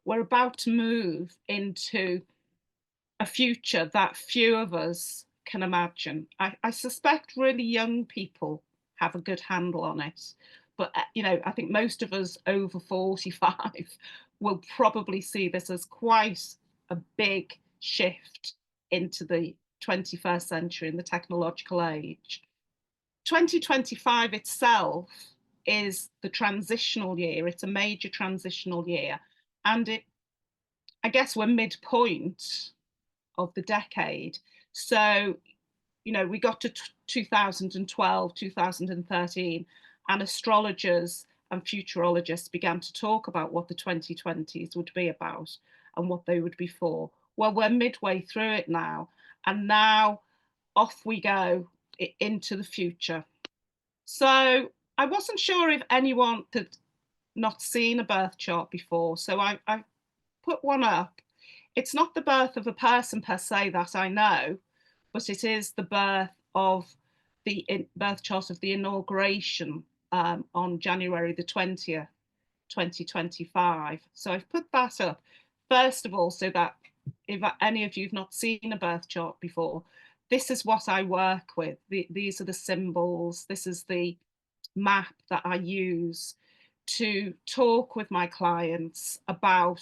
we're about to move into a future that few of us can imagine. I suspect really young people have a good handle on it. But, I think most of us over 45 will probably see this as quite a big shift into the 21st century and the technological age. 2025 itself is the transitional year. It's a major transitional year. And I guess we're midpoint of the decade. So, we got to 2012, 2013, and astrologers and futurologists began to talk about what the 2020s would be about and what they would be for. Well, we're midway through it now, and now off we go into the future. So I wasn't sure if anyone had not seen a birth chart before, so I put one up. It's not the birth of a person per se that I know, but it is the birth of the birth chart of the inauguration on January the 20th, 2025. So I've put that up, first of all, so that if any of you have not seen a birth chart before, this is what I work with. These are the symbols. This is the map that I use to talk with my clients about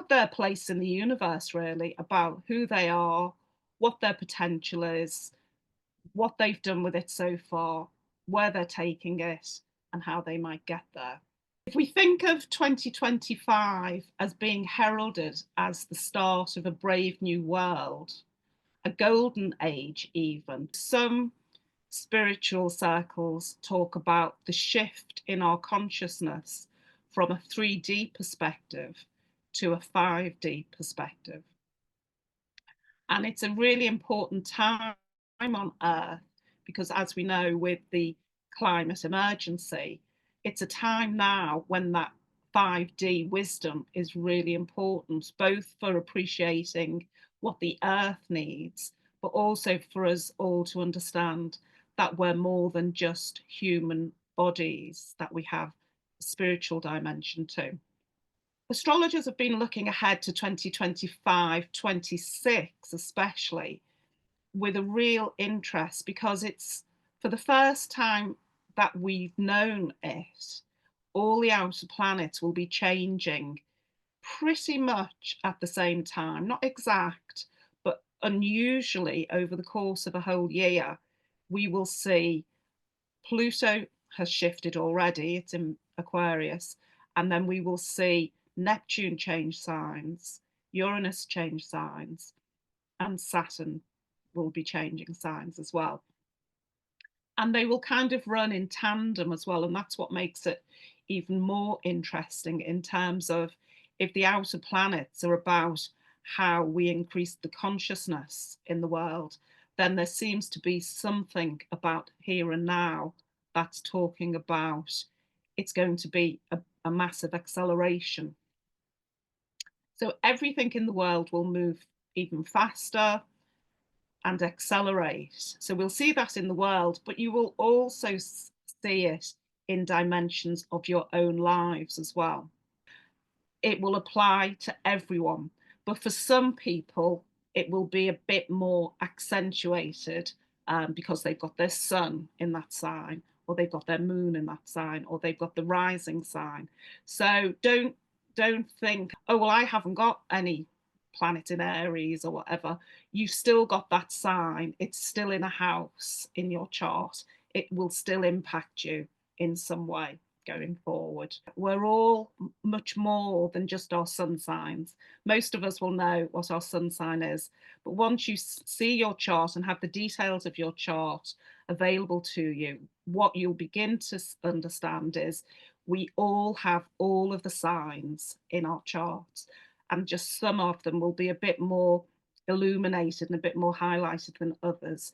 their place in the universe, really, about who they are, what their potential is, what they've done with it so far, where they're taking it, and how they might get there. If we think of 2025 as being heralded as the start of a brave new world, a golden age, even, some spiritual circles talk about the shift in our consciousness from a 3D perspective to a 5D perspective. And it's a really important time on Earth because, as we know, with the climate emergency, it's a time now when that 5D wisdom is really important, both for appreciating what the Earth needs, but also for us all to understand that we're more than just human bodies, that we have a spiritual dimension too. Astrologers have been looking ahead to 2025, 26 especially, with a real interest because it's for the first time that we've known it, all the outer planets will be changing pretty much at the same time, not exact, but unusually over the course of a whole year, we will see Pluto has shifted already, it's in Aquarius, and then we will see Neptune change signs, Uranus change signs, and Saturn will be changing signs as well. And they will kind of run in tandem as well. And that's what makes it even more interesting in terms of if the outer planets are about how we increase the consciousness in the world, then there seems to be something about here and now that's talking about it's going to be a massive acceleration. So everything in the world will move even faster and accelerate. So we'll see that in the world, but you will also see it in dimensions of your own lives as well. It will apply to everyone, but for some people, it will be a bit more accentuated because they've got their sun in that sign, or they've got their moon in that sign, or they've got the rising sign. So don't think, oh, well, I haven't got any planet in Aries or whatever. You've still got that sign. It's still in a house in your chart. It will still impact you in some way going forward. We're all much more than just our sun signs. Most of us will know what our sun sign is, but once you see your chart and have the details of your chart available to you, what you'll begin to understand is we all have all of the signs in our charts, and just some of them will be a bit more illuminated and a bit more highlighted than others.